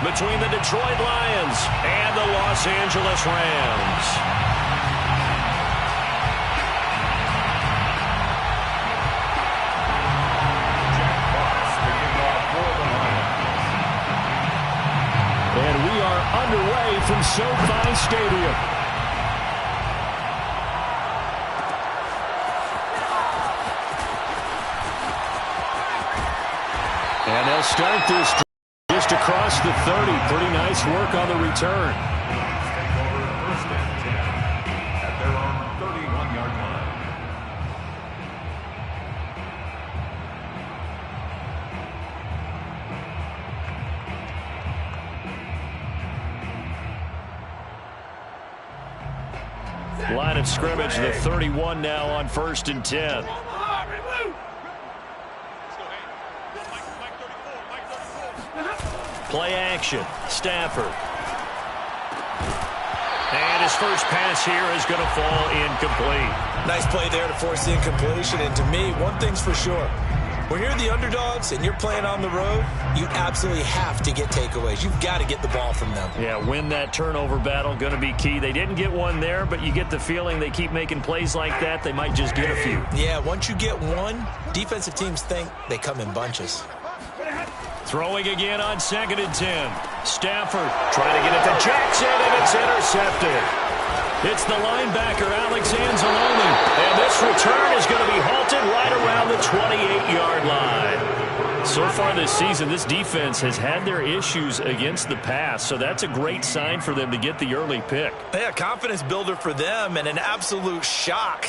between the Detroit Lions and the Los Angeles Rams. And we are underway from SoFi Stadium. And they'll start this just across the 30. Pretty nice work on the return. First and 10 at their own 31-yard line. Line of scrimmage, the 31 now on 1st and 10. Play action. Stafford. And his first pass here is going to fall incomplete. Nice play there to force the incompletion. And to me, one thing's for sure. When you're the underdogs and you're playing on the road, you absolutely have to get takeaways. You've got to get the ball from them. Yeah, win that turnover battle, going to be key. They didn't get one there, but you get the feeling they keep making plays like that, they might just get a few. Yeah, once you get one, defensive teams think they come in bunches. Throwing again on 2nd and 10. Stafford trying to get it to Jackson, and it's intercepted. It's the linebacker, Alex Anzalone. And this return is going to be halted right around the 28-yard line. So far this season, this defense has had their issues against the pass, so that's a great sign for them to get the early pick. Yeah, confidence builder for them and an absolute shock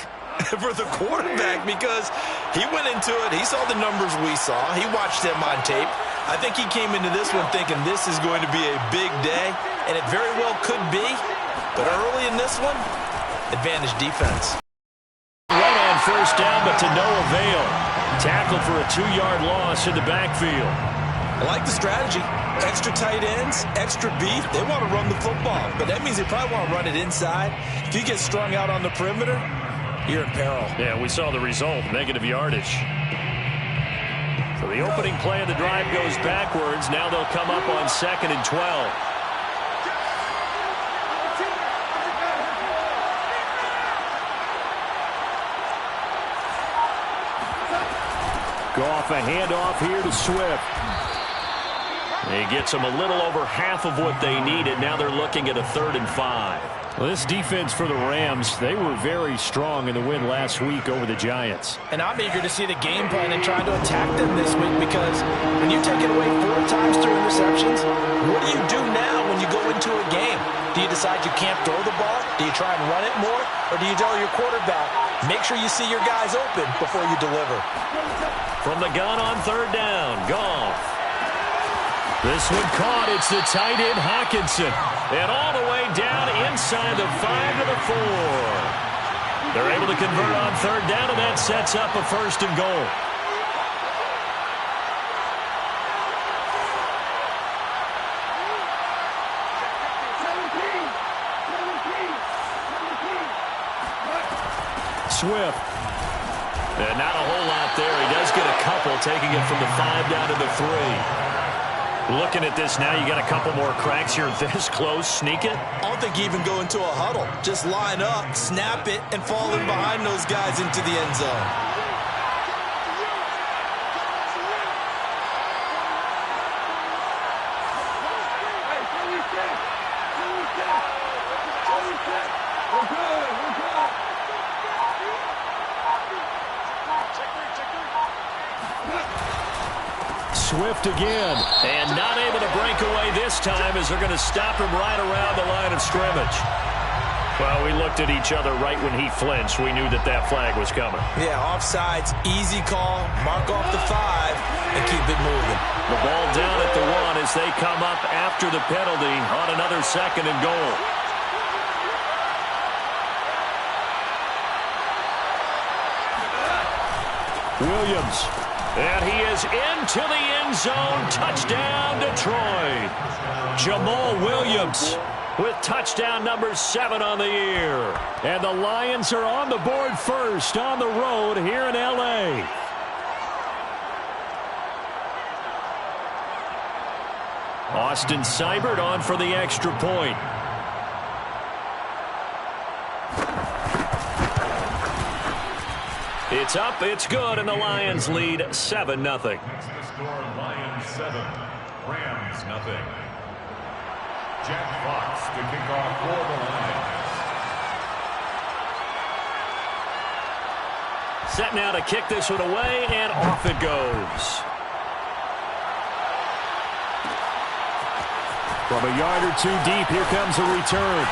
for the quarterback because he went into it. He saw the numbers we saw. He watched them on tape. I think he came into this one thinking this is going to be a big day, and it very well could be. But early in this one, advantage defense. Run on 1st down, but to no avail. Tackled for a 2-yard loss in the backfield. I like the strategy. Extra tight ends, extra beef. They want to run the football, but that means they probably want to run it inside. If you get strung out on the perimeter, you're in peril. Yeah, we saw the result, negative yardage. So the opening play of the drive goes backwards. Now they'll come up on 2nd and 12. Goff, a handoff here to Swift. He gets them a little over half of what they needed. Now they're looking at a 3rd and 5. Well, this defense for the Rams, they were very strong in the win last week over the Giants. And I'm eager to see the game plan and trying to attack them this week because when you take it away 4 times through interceptions, what do you do now when you go into a game? Do you decide you can't throw the ball? Do you try and run it more? Or do you tell your quarterback, make sure you see your guys open before you deliver? From the gun on 3rd down, Goff. This one caught. It's the tight end, Hockenson. And all the way down inside the 5 to the 4. They're able to convert on 3rd down, and that sets up a 1st and goal. Swift. And not a whole lot there. He does get a couple, taking it from the 5 down to the 3. Looking at this now, you got a couple more cracks here this close. Sneak it. I don't think you even go into a huddle. Just line up, snap it, and fall in behind those guys into the end zone. Swift again, and not able to break away this time as they're going to stop him right around the line of scrimmage. Well, we looked at each other right when he flinched. We knew that that flag was coming. Yeah, offsides, easy call, mark off the 5, and keep it moving. The ball down at the 1 as they come up after the penalty on another 2nd and goal. Williams. And he is into the end zone. Touchdown, Detroit. Jamal Williams with touchdown number 7 on the year. And the Lions are on the board first on the road here in L.A. Austin Seibert on for the extra point. It's up, it's good, and the Lions lead 7-0. Next to score, Lions 7, Rams 0. Jack Fox to kick off for the Lions. Set now to kick this one away, and off it goes. From a yard or two deep, here comes a return.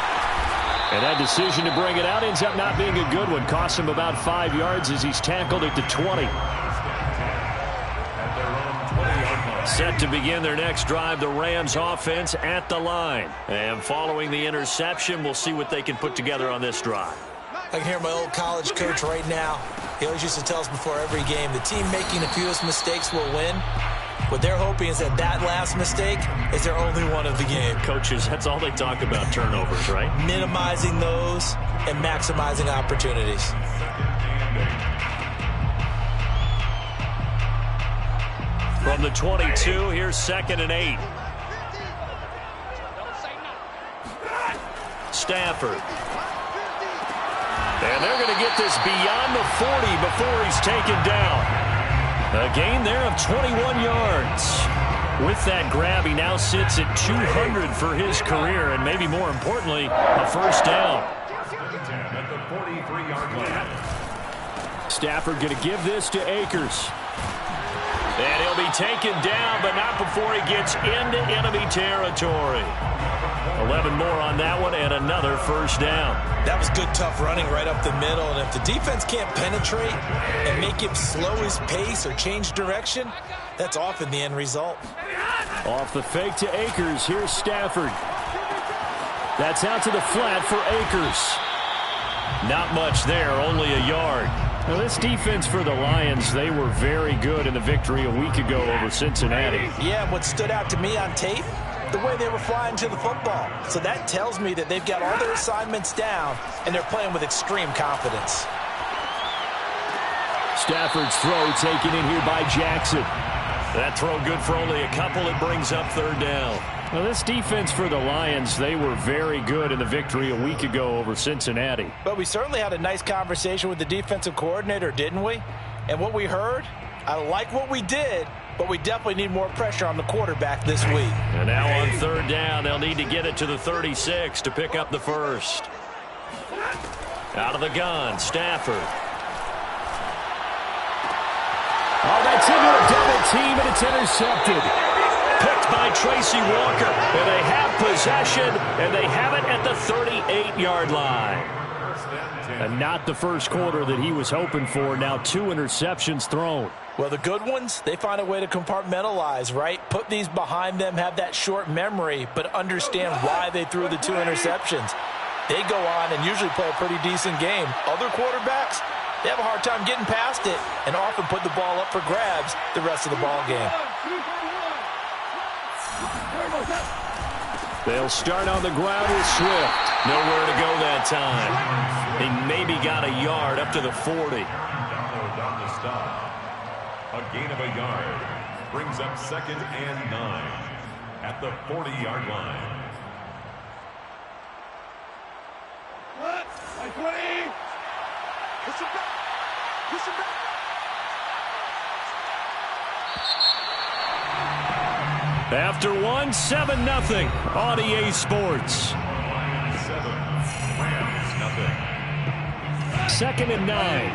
And that decision to bring it out ends up not being a good one. Cost him about 5 yards as he's tackled at the 20. Set to begin their next drive, the Rams offense at the line. And following the interception, we'll see what they can put together on this drive. I can hear my old college coach right now. He always used to tell us before every game, the team making the fewest mistakes will win. What they're hoping is that last mistake is their only one of the game. Coaches, that's all they talk about, turnovers, right? Minimizing those and maximizing opportunities. From the 22, here's 2nd and 8. Stafford. And they're going to get this beyond the 40 before he's taken down. A gain there of 21 yards. With that grab, he now sits at 200 for his career, and maybe more importantly, a first down. At the 43-yard line. Stafford going to give this to Akers. And he'll be taken down, but not before he gets into enemy territory. 11 more on that one, and another first down. That was good, tough running right up the middle. And if the defense can't penetrate and make him slow his pace or change direction, that's often the end result. Off the fake to Akers. Here's Stafford. That's out to the flat for Akers. Not much there, only a yard. Now, this defense for the Lions, they were very good in the victory a week ago over Cincinnati. Yeah, what stood out to me on tape, the way they were flying to the football. So that tells me that they've got all their assignments down, and they're playing with extreme confidence. Stafford's throw taken in here by Jackson. That throw good for only a couple. It brings up 3rd down. Now, this defense for the Lions, they were very good in the victory a week ago over Cincinnati. But we certainly had a nice conversation with the defensive coordinator, didn't we? And what we heard, I like what we did, but we definitely need more pressure on the quarterback this week. And now on 3rd down, they'll need to get it to the 36 to pick up the first. Out of the gun, Stafford. Oh, that's into a double team, and it's intercepted. Picked by Tracy Walker. And they have possession, and they have it at the 38-yard line. And not the first quarter that he was hoping for. Now 2 interceptions thrown. Well, the good ones, they find a way to compartmentalize, right? Put these behind them, have that short memory, but understand why they threw the 2 interceptions. They go on and usually play a pretty decent game. Other quarterbacks, they have a hard time getting past it and often put the ball up for grabs the rest of the ball game. They'll start on the ground with Swift. Nowhere to go that time. He maybe got a yard up to the 40. Down the stop. A gain of a yard. Brings up 2nd and 9 at the 40-yard line. Push him back. Push him back. After 1, 7-0 on EA Sports. 7, Rams 0. 2nd and 9.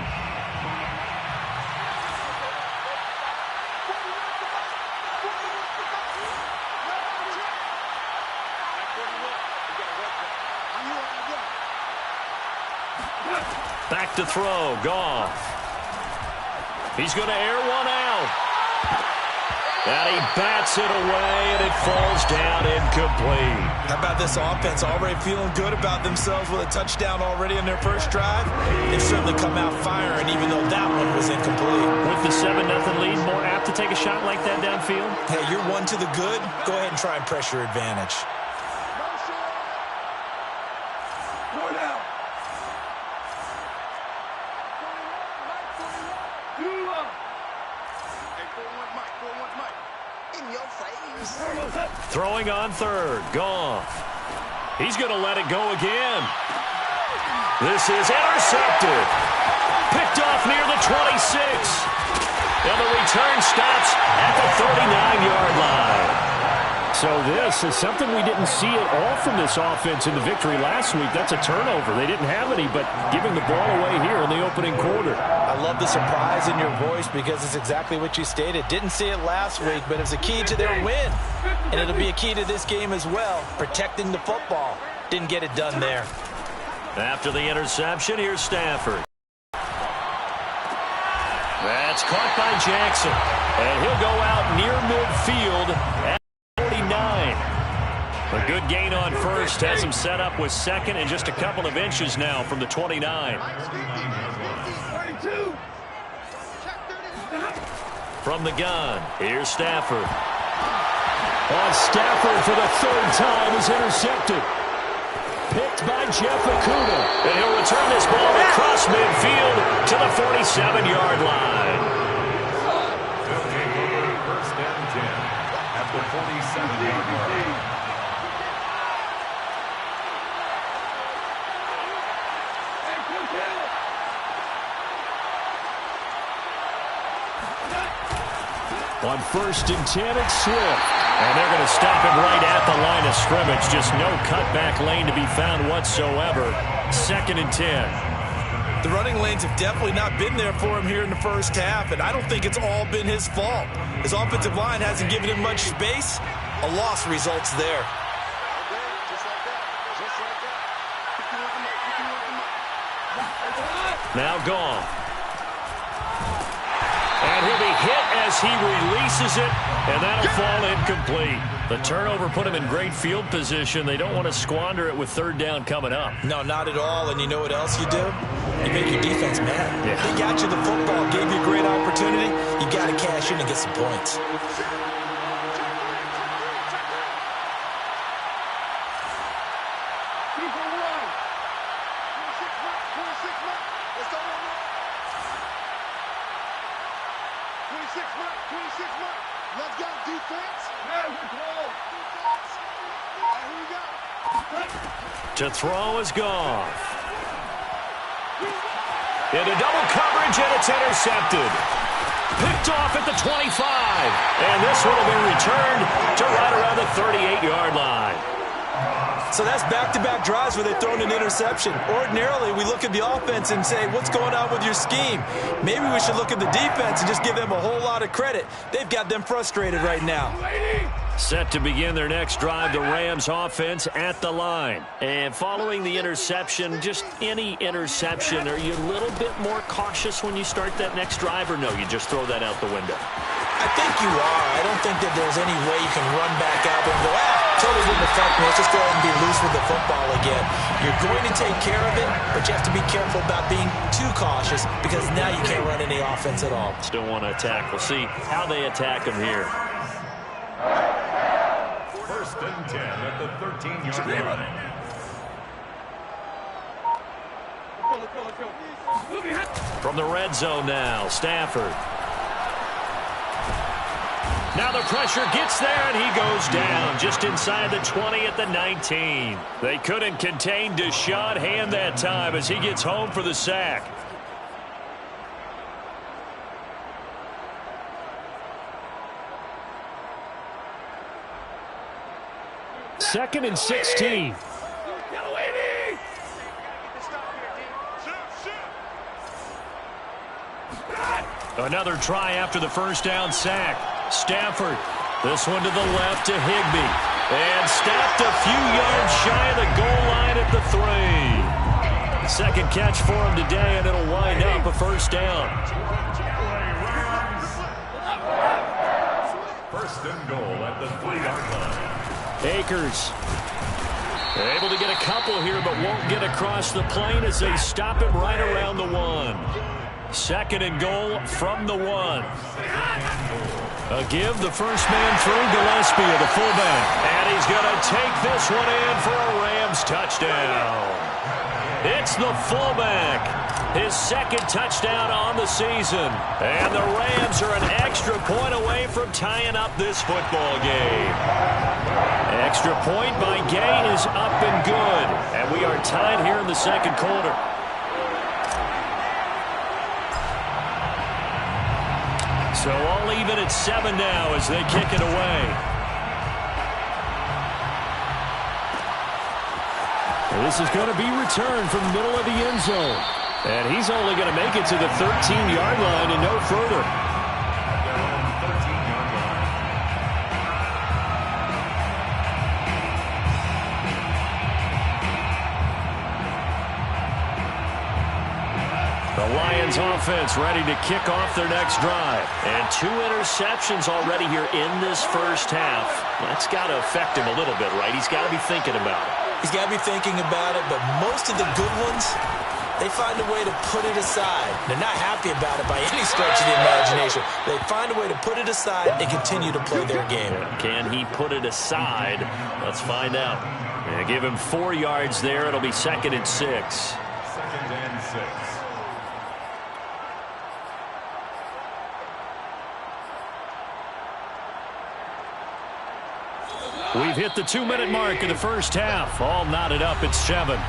Back to throw, Goff. He's going to air one out. And he bats it away, and it falls down incomplete. How about this offense already feeling good about themselves with a touchdown already in their first drive? They've certainly come out firing, even though that one was incomplete. With the 7-0 lead, more apt to take a shot like that downfield? Hey, you're one to the good. Go ahead and try and press your advantage. In your face. Throwing on third. Goff. He's going to let it go again. This is intercepted. Picked off near the 26. And the return stops at the 39-yard line. So this is something we didn't see at all from this offense in the victory last week. That's a turnover. They didn't have any, but giving the ball away here in the opening quarter. I love the surprise in your voice because it's exactly what you stated. Didn't see it last week, but it's a key to their win. And it'll be a key to this game as well, protecting the football. Didn't get it done there. After the interception, here's Stafford. That's caught by Jackson. And he'll go out near midfield at 49. A good gain on first has him set up with second and just a couple of inches now from the 29. From the gun, here's Stafford. Stafford for the third time is intercepted. Picked by Jeff Okudah. And he'll return this ball across midfield to the 47-yard line. First and 10 at the 47-yard line. On first and 10, it's Swift. And they're going to stop him right at the line of scrimmage. Just no cutback lane to be found whatsoever. Second and 10. The running lanes have definitely not been there for him here in the first half, and I don't think it's all been his fault. His offensive line hasn't given him much space. A loss results there. Now gone. And he'll be hit as he releases it, and that'll fall incomplete. The turnover put him in great field position. They don't want to squander it with third down coming up. No, not at all. And you know what else you do? You make your defense mad. Yeah. They got you the football, gave you a great opportunity. You got to cash in and get some points. To throw is Goff. Into double coverage, and it's intercepted. Picked off at the 25. And this one will be returned to right around the 38-yard line. So that's back-to-back drives where they've thrown an interception. Ordinarily, we look at the offense and say, what's going on with your scheme? Maybe we should look at the defense and just give them a whole lot of credit. They've got them frustrated right now. Set to begin their next drive, the Rams offense at the line. And following the interception, just any interception, are you a little bit more cautious when you start that next drive, or no, you just throw that out the window? I think you are. I don't think that there's any way you can run back out and go, totally didn't affect me. Let's just go ahead and be loose with the football again. You're going to take care of it, but you have to be careful about being too cautious because now you can't run any offense at all. Still want to attack. We'll see how they attack them here. First and 10 at the 13-yard line. From the red zone now, Stafford. Now the pressure gets there, and he goes down just inside the 20 at the 19. They couldn't contain Deshaun Hand that time as he gets home for the sack. Second and 16. Another try after the first down sack. Stafford, this one to the left to Higbee. And stopped a few yards shy of the goal line at the 3. Second catch for him today, and it'll wind up a first down. First and goal at the 3-yard line. Akers able to get a couple here, but won't get across the plane as they stop him right around the 1. Second and goal from the 1. A give, the first man through, Gillespie, the fullback. And he's going to take this one in for a Rams touchdown. It's the fullback, His second touchdown on the season. And the Rams are an extra point away from tying up this football game. Extra point by Gay is up and good. And we are tied here in the second quarter. So all even at 7 now as they kick it away. This is going to be returned from the middle of the end zone. And he's only going to make it to the 13-yard line and no further. The Lions offense ready to kick off their next drive. And 2 interceptions already here in this first half. That's got to affect him a little bit, right? He's got to be thinking about it. He's got to be thinking about it, but most of the good ones, they find a way to put it aside. They're not happy about it by any stretch of the imagination. They find a way to put it aside and continue to play their game. Can he put it aside? Let's find out. And give him 4 yards there. It'll be 2nd and 6. 2nd and 6. We've hit the 2-minute mark in the first half. All knotted up at 7.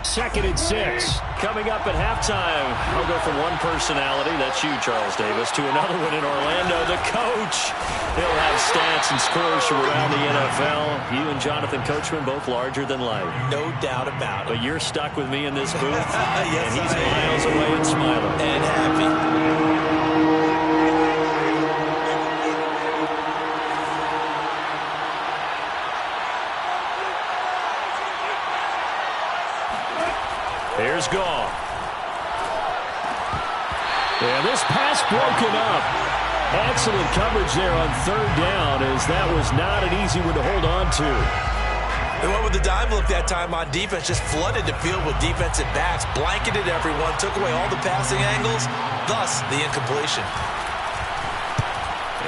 Second and 6. Coming up at halftime, I'll go from one personality, that's you, Charles Davis, to another one in Orlando, the coach. He'll have stats and scores from around the NFL. You and Jonathan Coachman, both larger than life. No doubt about it. But you're stuck with me in this booth, yes, and he's miles away and smiling. And happy. Here's Goff. And this pass broken up. Excellent coverage there on 3rd down, as that was not an easy one to hold on to. They went with the dime look that time on defense, just flooded the field with defensive backs, blanketed everyone, took away all the passing angles, thus the incompletion.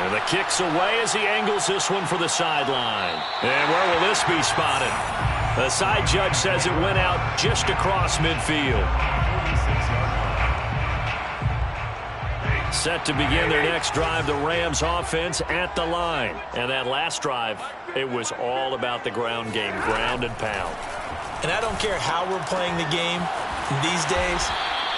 And the kick's away as he angles this one for the sideline. And where will this be spotted? The side judge says it went out just across midfield. Set to begin their next drive, the Rams offense at the line. And that last drive, it was all about the ground game, ground and pound. And I don't care how we're playing the game these days,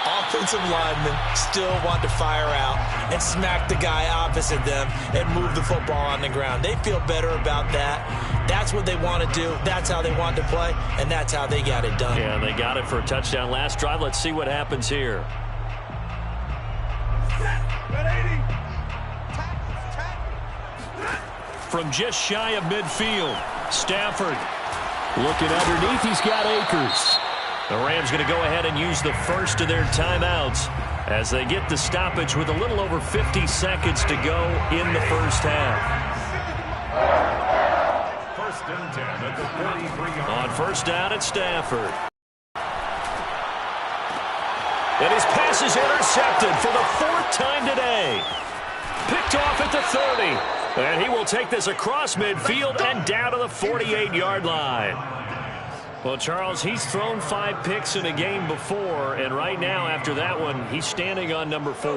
offensive linemen still want to fire out and smack the guy opposite them and move the football on the ground. They feel better about that. That's what they want to do. That's how they want to play, and that's how they got it done. Yeah, they got it for a touchdown last drive. Let's see what happens here. From just shy of midfield, Stafford looking underneath. He's got Akers. The Rams going to go ahead and use the first of their timeouts as they get the stoppage with a little over 50 seconds to go in the first half. 1st and 10 at the 43-yard line. On first down at Stafford. And his pass is intercepted for the 4th time today. Picked off at the 30. And he will take this across midfield and down to the 48-yard line. Well, Charles, he's thrown 5 picks in a game before, and right now, after that one, he's standing on number 4.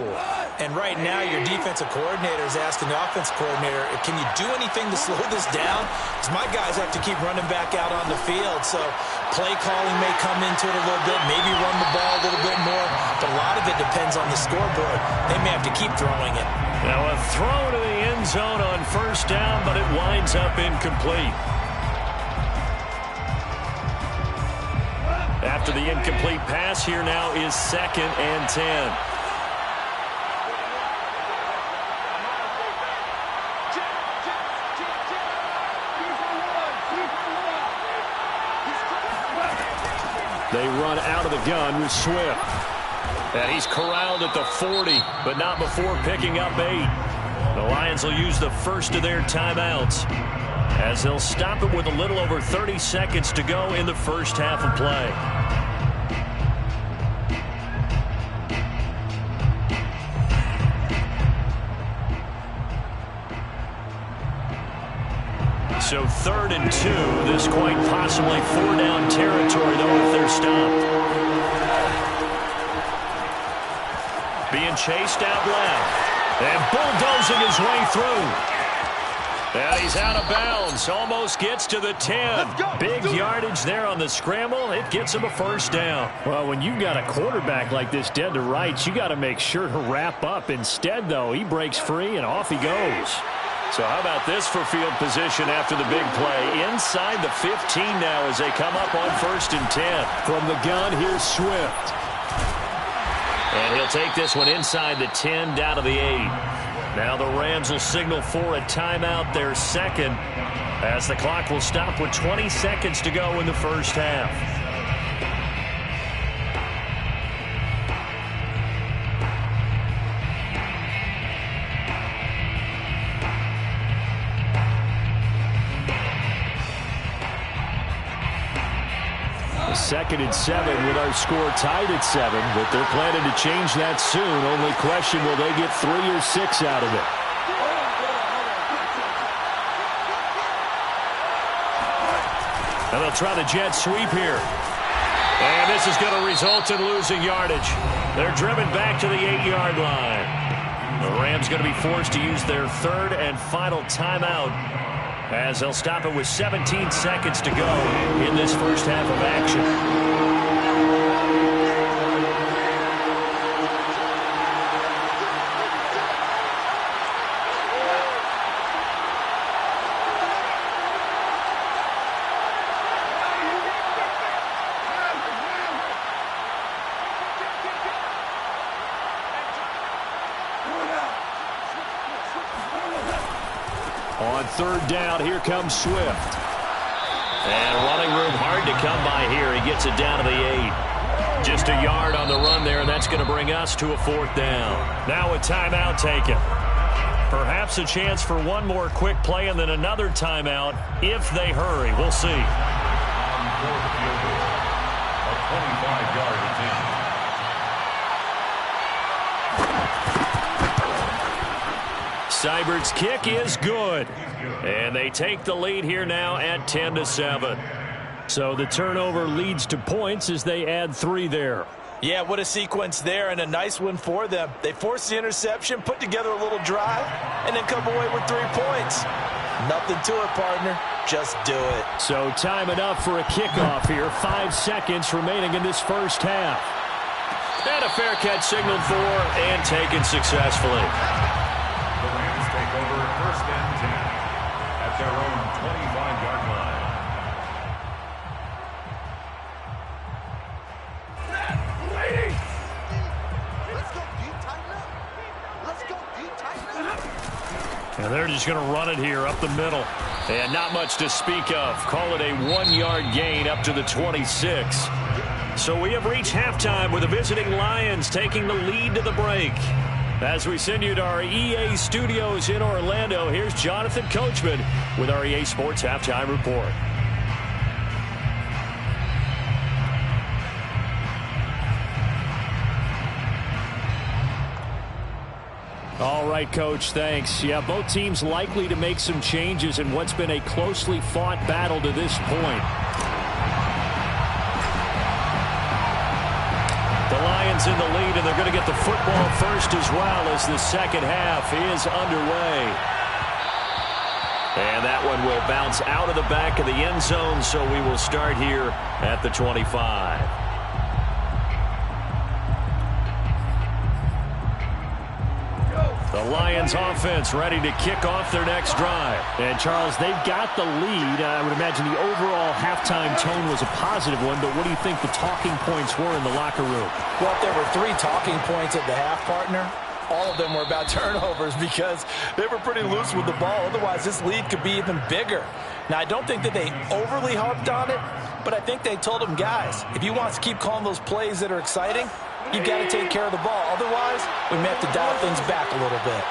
And right now, your defensive coordinator is asking the offensive coordinator, can you do anything to slow this down? Because my guys have to keep running back out on the field. So play calling may come into it a little bit, maybe run the ball a little bit more, but a lot of it depends on the scoreboard. They may have to keep throwing it. Now a throw to the end zone on first down, but it winds up incomplete. After the incomplete pass, here now is 2nd and 10. They run out of the gun with Swift. And he's corralled at the 40, but not before picking up 8. The Lions will use the first of their timeouts as they'll stop it with a little over 30 seconds to go in the first half of play. So 3rd and 2. This quite possibly 4-down territory, though, if they're stopped. Being chased out left. And bulldozing his way through. And he's out of bounds. Almost gets to the 10. Big yardage there on the scramble. It gets him a first down. Well, when you've got a quarterback like this dead to rights, you got to make sure to wrap up. Instead, though, he breaks free and off he goes. So how about this for field position after the big play? Inside the 15 now as they come up on 1st and 10. From the gun, here's Swift. And he'll take this one inside the 10 down to the 8. Now the Rams will signal for a timeout, their second, as the clock will stop with 20 seconds to go in the first half. Second and 7 with our score tied at 7, but they're planning to change that soon. Only question, will they get 3 or 6 out of it? And they'll try the jet sweep here. And this is going to result in losing yardage. They're driven back to the 8-yard line. The Rams going to be forced to use their 3rd and final timeout, as they'll stop it with 17 seconds to go in this first half of action. On 3rd down, here comes Swift. And running room hard to come by here. He gets it down to the 8. Just a yard on the run there, and that's going to bring us to a 4th down. Now a timeout taken. Perhaps a chance for one more quick play and then another timeout if they hurry. We'll see. A 25-yard attempt. Seibert's kick is good. And they take the lead here now at 10-7. So the turnover leads to points as they add 3 there. Yeah, what a sequence there, and a nice one for them. They force the interception, put together a little drive, and then come away with 3 points. Nothing to it, partner. Just do it. So time enough for a kickoff here. 5 seconds remaining in this first half. And a fair catch signaled for and taken successfully. The Rams take over 1st and 10 at their own 25-yard line. And they're just going to run it here up the middle. And not much to speak of. Call it a 1-yard gain up to the 26. So we have reached halftime with the visiting Lions taking the lead to the break. As we send you to our EA studios in Orlando, here's Jonathan Coachman with our EA Sports Halftime Report. All right, Coach, thanks. Yeah, both teams likely to make some changes in what's been a closely fought battle to this point. The Lions in the lead, and they're going to get the football first as well as the second half is underway. And that one will bounce out of the back of the end zone, so we will start here at the 25. The Lions offense ready to kick off their next drive. And, Charles, they've got the lead. I would imagine the overall halftime tone was a positive one, but what do you think the talking points were in the locker room? Well, if there were 3 talking points at the half, partner, all of them were about turnovers because they were pretty loose with the ball. Otherwise, this lead could be even bigger. Now, I don't think that they overly harped on it, but I think they told them, guys, if you want to keep calling those plays that are exciting, you've got to take care of the ball. Otherwise, we may have to dial things back a little bit.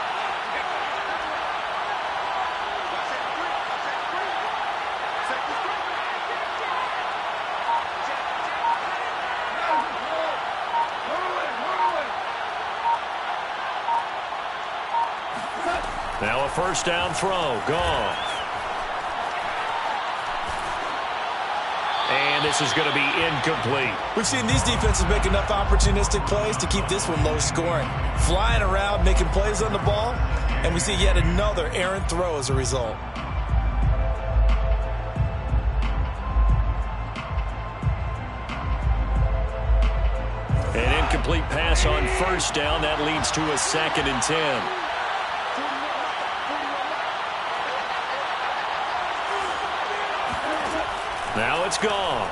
Now a first down throw. Goff. And this is going to be incomplete. We've seen these defenses make enough opportunistic plays to keep this one low scoring. Flying around, making plays on the ball, and we see yet another errant throw as a result. An incomplete pass on first down. That leads to a 2nd and 10. Now it's gone.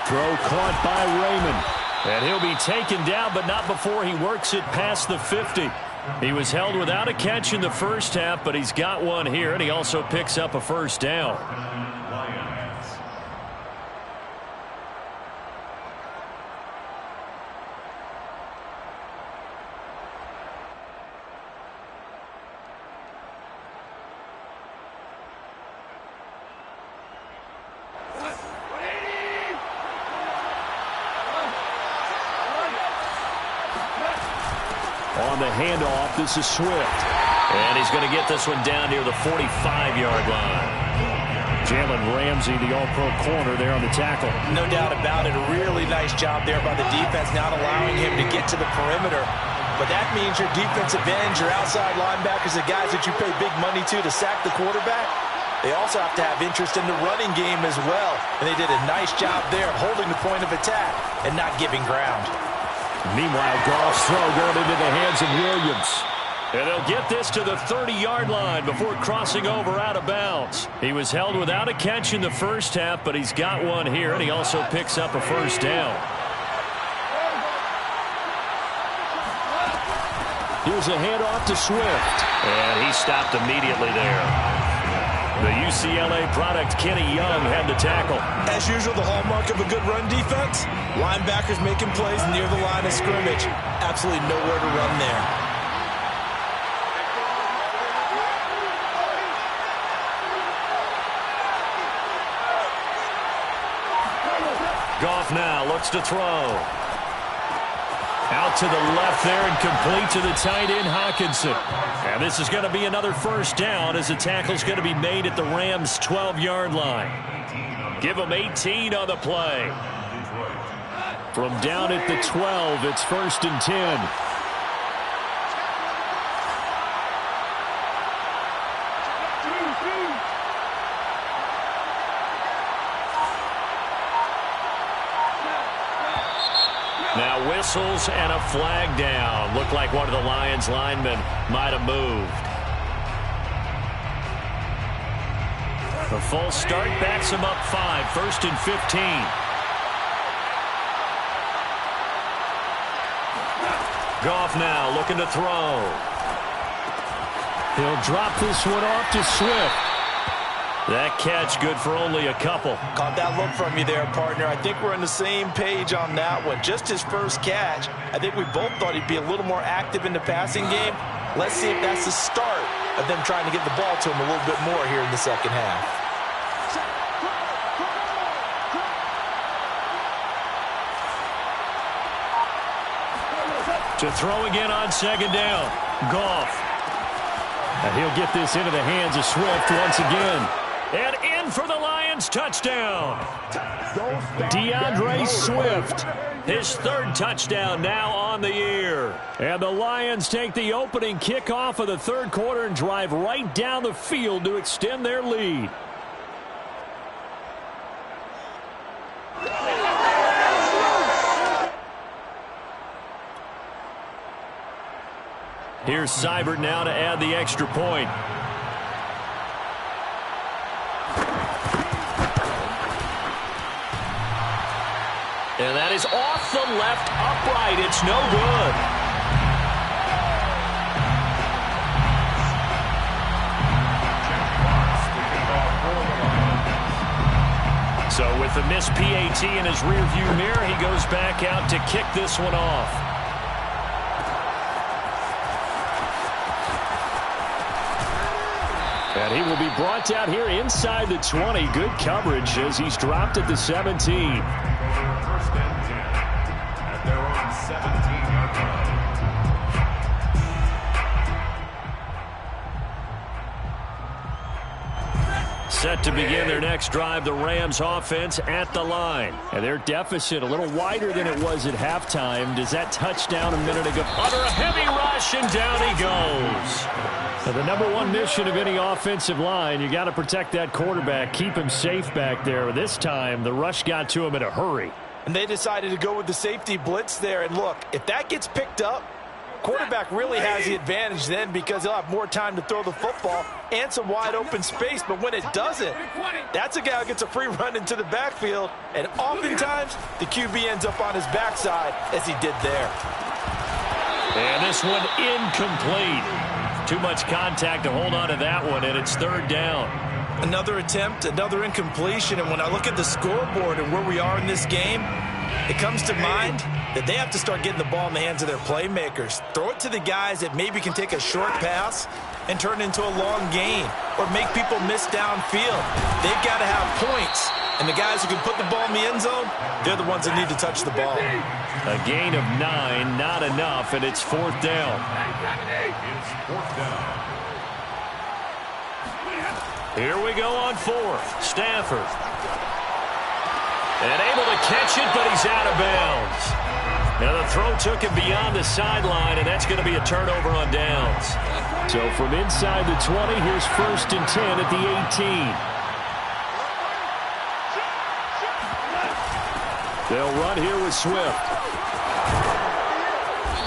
Throw caught by Raymond. And he'll be taken down, but not before he works it past the 50. He was held without a catch in the first half, but he's got one here, and he also picks up a first down. On the handoff, this is Swift. And he's going to get this one down near the 45-yard line. Jalen Ramsey, the all-pro corner there on the tackle. No doubt about it. A really nice job there by the defense, not allowing him to get to the perimeter. But that means your defensive ends, your outside linebackers, the guys that you pay big money to sack the quarterback, they also have to have interest in the running game as well. And they did a nice job there of holding the point of attack and not giving ground. Meanwhile, Goff's throw going into the hands of Williams. And they'll get this to the 30-yard line before crossing over out of bounds. He was held without a catch in the first half, but he's got one here, and he also picks up a first down. Here's a handoff to Swift. And he stopped immediately there. The UCLA product, Kenny Young, had the tackle. As usual, the hallmark of a good run defense, linebackers making plays near the line of scrimmage. Absolutely nowhere to run there. Goff now looks to throw. Out to the left there and complete to the tight end, Hockenson. And this is going to be another first down as the tackle's going to be made at the Rams' 12-yard line. Give them 18 on the play. From down at the 12, it's 1st and 10. Now whistles and a flag down. Looked like one of the Lions linemen might have moved. The full start backs him up 5, 1st and 15. Goff now looking to throw. He'll drop this one off to Swift. That catch good for only a couple. Caught that look from you there, partner. I think we're on the same page on that one. Just his first catch. I think we both thought he'd be a little more active in the passing game. Let's see if that's the start of them trying to get the ball to him a little bit more here in the second half. To throw again on 2nd down. Goff. And he'll get this into the hands of Swift once again. And in for the Lions touchdown. DeAndre Swift. His 3rd touchdown now on the year. And the Lions take the opening kickoff of the 3rd quarter and drive right down the field to extend their lead. Here's Seibert now to add the extra point. And that is off the left upright. It's no good. So with the missed PAT in his rearview mirror, he goes back out to kick this one off. And he will be brought down here inside the 20. Good coverage as he's dropped at the 17. 1st and 10 at their own 17-yard line. Set to begin their next drive, the Rams offense at the line. And their deficit a little wider than it was at halftime. Does that touchdown a minute ago? Under a heavy rush, and down he goes. Now, the number one mission of any offensive line, you got to protect that quarterback, keep him safe back there. This time, the rush got to him in a hurry. And they decided to go with the safety blitz there. And look, if that gets picked up, quarterback really has the advantage then because he'll have more time to throw the football and some wide open space. But when it doesn't, that's a guy who gets a free run into the backfield. And oftentimes, the QB ends up on his backside as he did there. And this one incomplete. Too much contact to hold on to that one, and it's third down. Another attempt, another incompletion. And when I look at the scoreboard and where we are in this game, it comes to mind that they have to start getting the ball in the hands of their playmakers. Throw it to the guys that maybe can take a short pass and turn it into a long gain or make people miss downfield. They've got to have points. And the guys who can put the ball in the end zone, they're the ones that need to touch the ball. A gain of 9, not enough, and it's fourth down. It's fourth down. Here we go on fourth. Stafford. And able to catch it, but he's out of bounds. Now the throw took him beyond the sideline, and that's going to be a turnover on downs. So from inside the 20, here's first and 10 at the 18. They'll run here with Swift.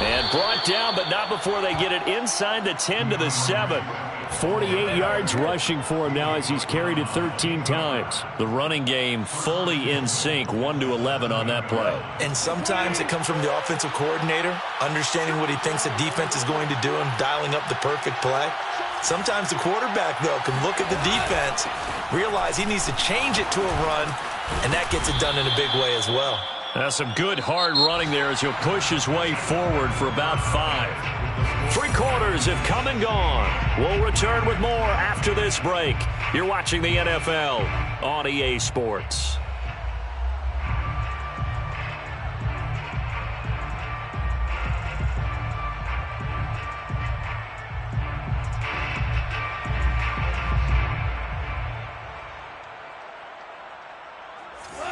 And brought down, but not before they get it inside the 10 to the 7. 48 yards rushing for him now as he's carried it 13 times. The running game fully in sync, 1-11 on that play. And sometimes it comes from the offensive coordinator, understanding what he thinks the defense is going to do and dialing up the perfect play. Sometimes the quarterback, though, can look at the defense, realize he needs to change it to a run, and that gets it done in a big way as well. That's some good hard running there as he'll push his way forward for about 5. Three quarters have come and gone. We'll return with more after this break. You're watching the NFL on EA Sports.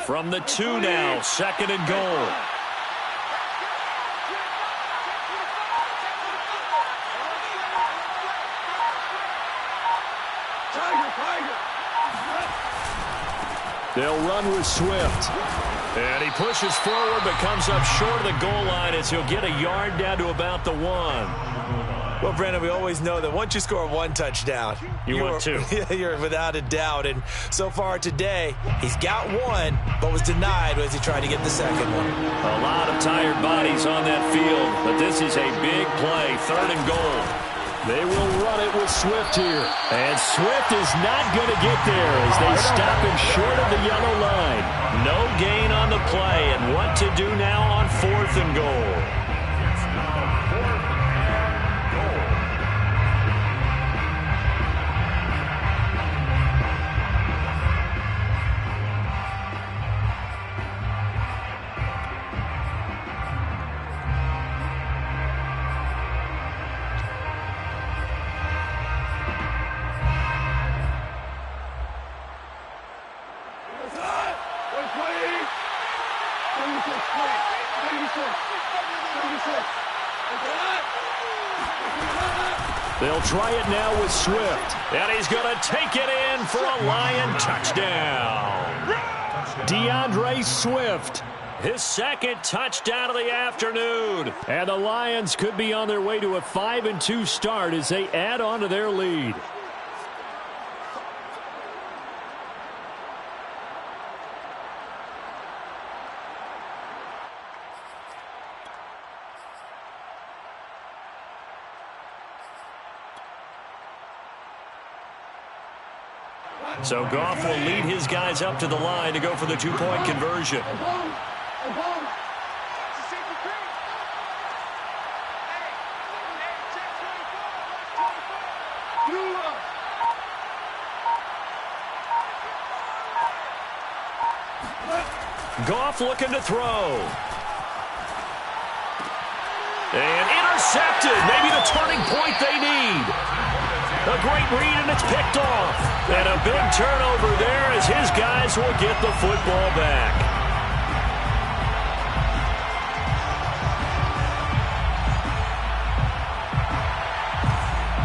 From the 2 now, second and goal. They'll run with Swift. And he pushes forward but comes up short of the goal line as he'll get a yard down to about the 1. Well, Brandon, we always know that once you score one touchdown, want two. You're without a doubt. And so far today, he's got one, but was denied as he tried to get the second one. A lot of tired bodies on that field, but this is a big play, third and goal. They will run it with Swift here. And Swift is not going to get there as they stop him short of the yellow line. No gain on the play, and what to do now on fourth and goal. They'll try it now with Swift. And he's going to take it in for a Lion touchdown. DeAndre Swift. His second touchdown of the afternoon. And the Lions could be on their way to a 5-2 start as they add on to their lead. So Goff will lead his guys up to the line to go for the two-point conversion. Goff looking to throw. And intercepted. Maybe the turning point they need. A great read, and it's picked off. And a big turnover there as his guys will get the football back.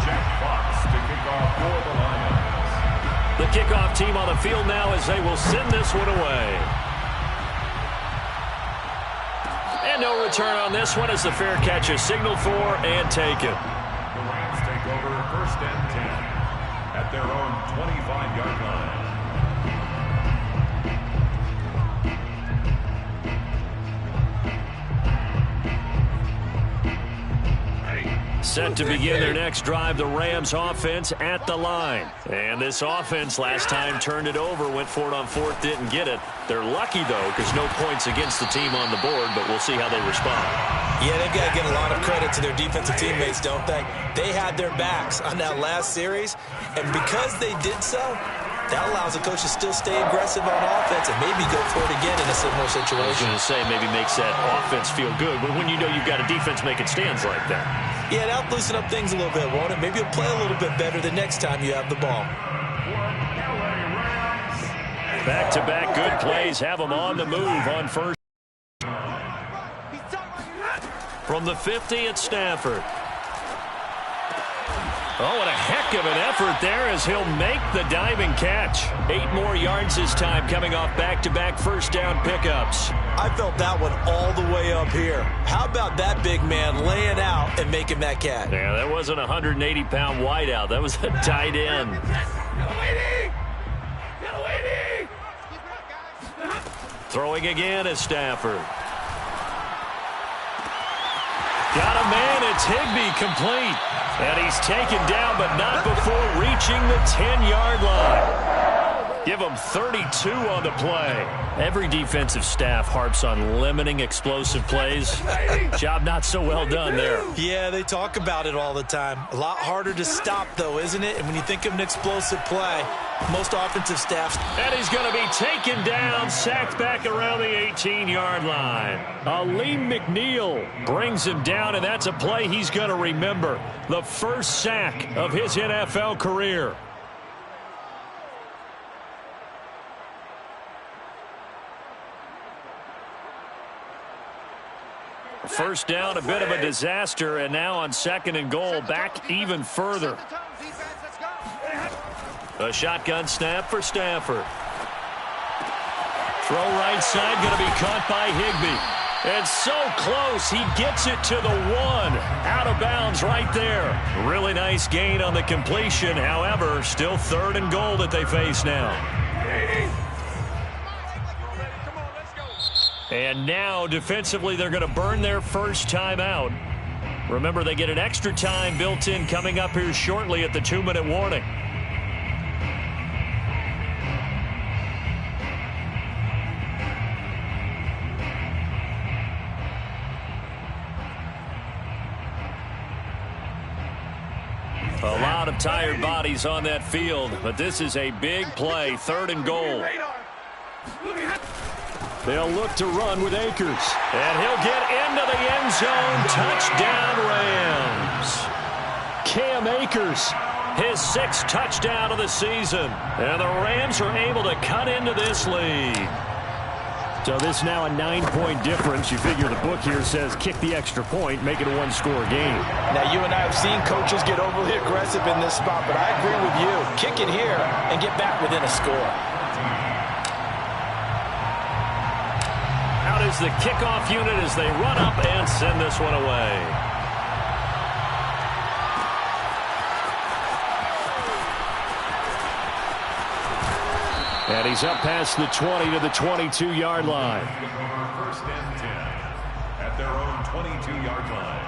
Jack Fox to kick off for the Lions. The kickoff team on the field now as they will send this one away. And no return on this one as the fair catch is signaled for and taken. The Rams take over 1st and 10 at their own 25-yard line. Set to begin their next drive, the Rams offense at the line. And this offense last time turned it over, went for it on 4th, didn't get it. They're lucky, though, because no points against the team on the board, but we'll see how they respond. Yeah, they've got to give a lot of credit to their defensive teammates, don't they? They had their backs on that last series, and because they did so, that allows the coach to still stay aggressive on offense and maybe go for it again in a similar I was situation. going to say maybe makes that offense feel good, but when you know you've got a defense making stands like that. Yeah, that'll loosen up things a little bit, won't it? Maybe you'll play a little bit better the next time you have the ball. Back-to-back good plays have them on the move on first. From the 50, it's Stafford. Oh, and a heck of an effort there as he'll make the diving catch. 8 more yards this time coming off back-to-back first down pickups. I felt that one all the way up here. How about that big man laying out and making that catch? Yeah, that wasn't a 180-pound wideout. That was a tight end. Throwing again is Stafford. Got a man, it's Higbee, complete. And he's taken down, but not before reaching the 10-yard line. Give him 32 on the play. Every defensive staff harps on limiting explosive plays. Job not so well done there. Yeah, they talk about it all the time. A lot harder to stop, though, isn't it? And when you think of an explosive play, most offensive staffs. And he's going to be taken down, sacked back around the 18-yard line. Aleem McNeil brings him down, and that's a play he's going to remember. The first sack of his NFL career. First down, a bit of a disaster, and now on 2nd and goal, back even further. A shotgun snap for Stafford. Throw right side, going to be caught by Higbee. And so close, he gets it to the 1. Out of bounds right there. Really nice gain on the completion. However, still 3rd and goal that they face now. And now, defensively, they're going to burn their first time out. Remember, they get an extra time built in coming up here shortly at the 2-minute warning. A lot of tired bodies on that field, but this is a big play, 3rd and goal. They'll look to run with Akers. And he'll get into the end zone. Touchdown, Rams. Cam Akers, his 6th touchdown of the season. And the Rams are able to cut into this lead. So this now a 9-point difference. You figure the book here says kick the extra point, make it a 1-score game. Now, you and I have seen coaches get overly aggressive in this spot, but I agree with you. Kick it here and get back within a score. Out is the kickoff unit as they run up and send this one away. And he's up past the 20 to the 22-yard line. 1st and 10 at their own 22-yard line.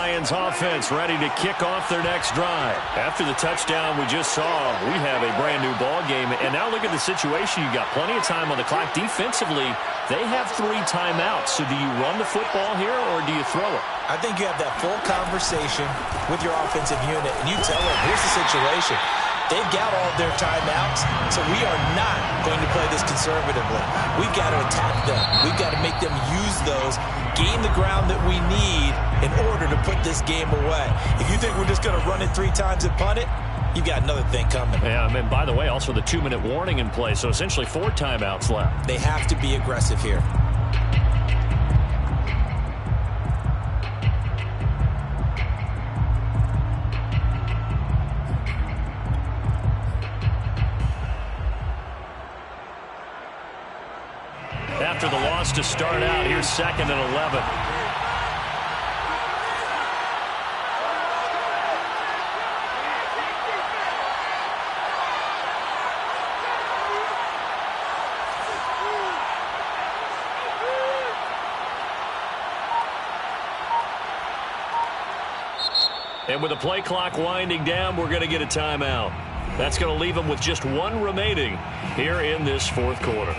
Lions offense ready to kick off their next drive. After the touchdown we just saw, we have a brand-new ball game. And now look at the situation. You got plenty of time on the clock. Defensively, they have 3 timeouts. So do you run the football here or do you throw it? I think you have that full conversation with your offensive unit, and you tell them, here's the situation. They've got all of their timeouts, so we are not going to play this conservatively. We've got to attack them. We've got to make them use those, gain the ground that we need in order to put this game away. If you think we're just going to run it 3 times and punt it, you've got another thing coming. Yeah, and by the way, also the 2-minute warning in play, so essentially 4 timeouts left. They have to be aggressive here. After the loss to start out, here's 2nd and 11. And with the play clock winding down, we're going to get a timeout. That's going to leave them with just 1 remaining here in this 4th quarter.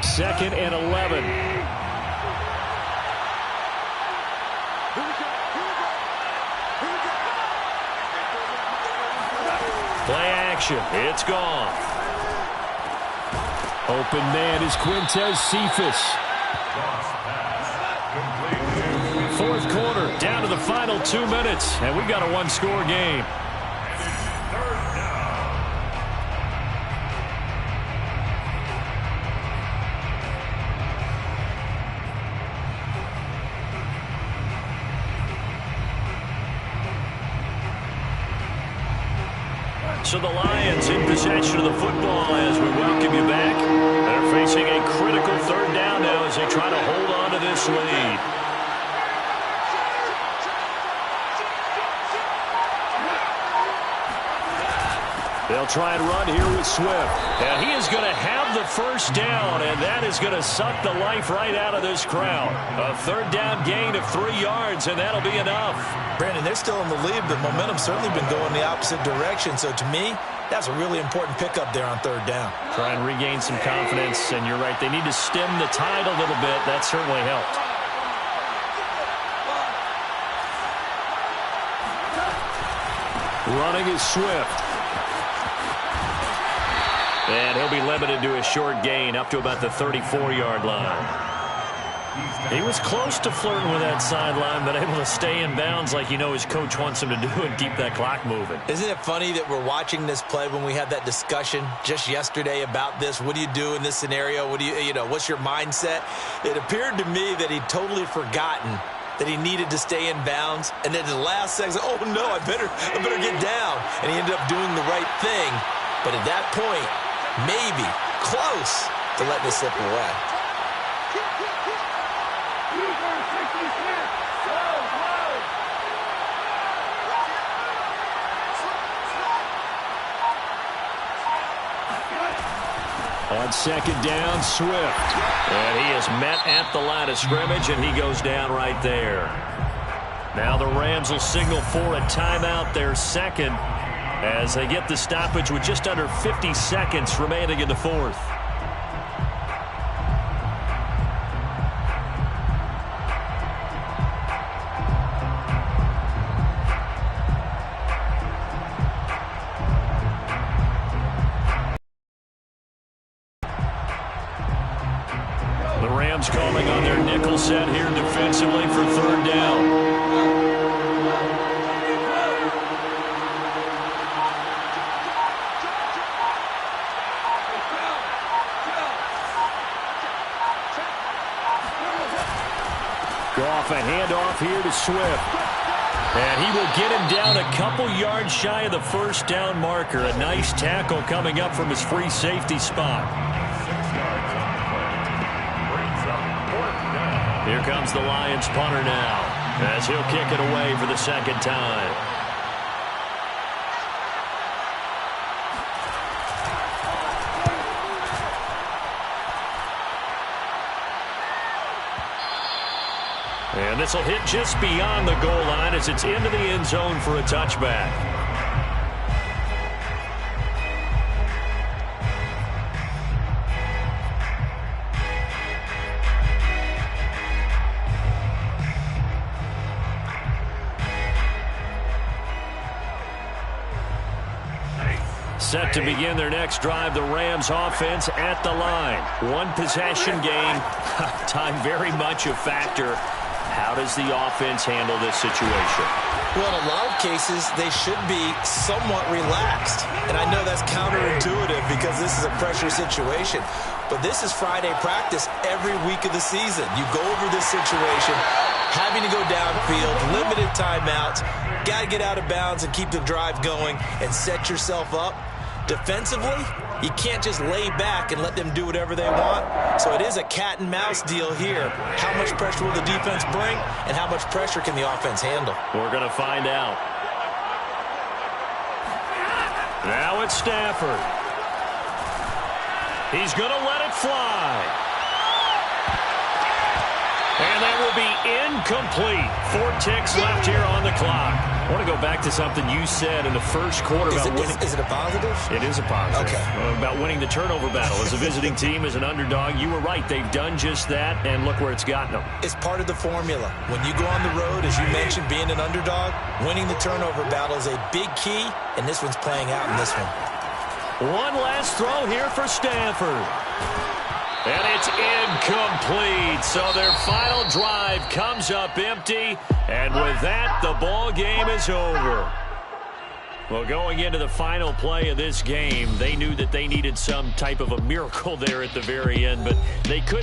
Second and 11. Play action. It's gone. Open man is Quintez Cephas. 4th quarter, down to the final 2 minutes, and we've got a 1-score game. So the Lions in possession of the football as we welcome you back. They're facing a critical 3rd down now as they try to hold on to this lead. They'll try and run here with Swift. And he is going to have the 1st down, and that is going to suck the life right out of this crowd. A 3rd down gain of 3 yards, and that'll be enough. Brandon, they're still in the lead, but momentum's certainly been going the opposite direction. So to me, that's a really important pickup there on 3rd down. Try and regain some confidence, and you're right. They need to stem the tide a little bit. That certainly helped. Running is Swift. And he'll be limited to a short gain up to about the 34-yard line. He was close to flirting with that sideline, but able to stay in bounds like his coach wants him to do and keep that clock moving. Isn't it funny that we're watching this play when we had that discussion just yesterday about this? What do you do in this scenario? What do what's your mindset? It appeared to me that he'd totally forgotten that he needed to stay in bounds, and then in the last second, oh no, I better get down. And he ended up doing the right thing. But at that point, maybe close to letting it slip away. On 2nd down, Swift. And he is met at the line of scrimmage, and he goes down right there. Now the Rams will signal for a timeout, their 2nd, as they get the stoppage with just under 50 seconds remaining in the 4th. Calling on their nickel set here defensively for 3rd down. Goff, a handoff here to Swift. And he will get him down a couple yards shy of the 1st down marker. A nice tackle coming up from his free safety spot. Here comes the Lions punter now, as he'll kick it away for the 2nd time. And this will hit just beyond the goal line as it's into the end zone for a touchback. Set to begin their next drive, the Rams offense at the line. One possession game. Time very much a factor. How does the offense handle this situation? Well, in a lot of cases, they should be somewhat relaxed. And I know that's counterintuitive because this is a pressure situation. But this is Friday practice every week of the season. You go over this situation, having to go downfield, limited timeouts, got to get out of bounds and keep the drive going and set yourself up. Defensively, you can't just lay back and let them do whatever they want. So it is a cat and mouse deal here. How much pressure will the defense bring, and how much pressure can the offense handle? We're going to find out. Now it's Stafford. He's going to let it fly. And that will be incomplete. 4 ticks left here on the clock. I want to go back to something you said in the first quarter about winning. Is it a positive? It is a positive. Okay. About winning the turnover battle. As a visiting team, as an underdog, you were right. They've done just that, and look where it's gotten them. It's part of the formula. When you go on the road, as you mentioned, being an underdog, winning the turnover battle is a big key, and this one's playing out in this one. One last throw here for Stafford. And it's incomplete. So their final drive comes up empty. And with that, the ball game is over. Well, going into the final play of this game, they knew that they needed some type of a miracle there at the very end, but they couldn't.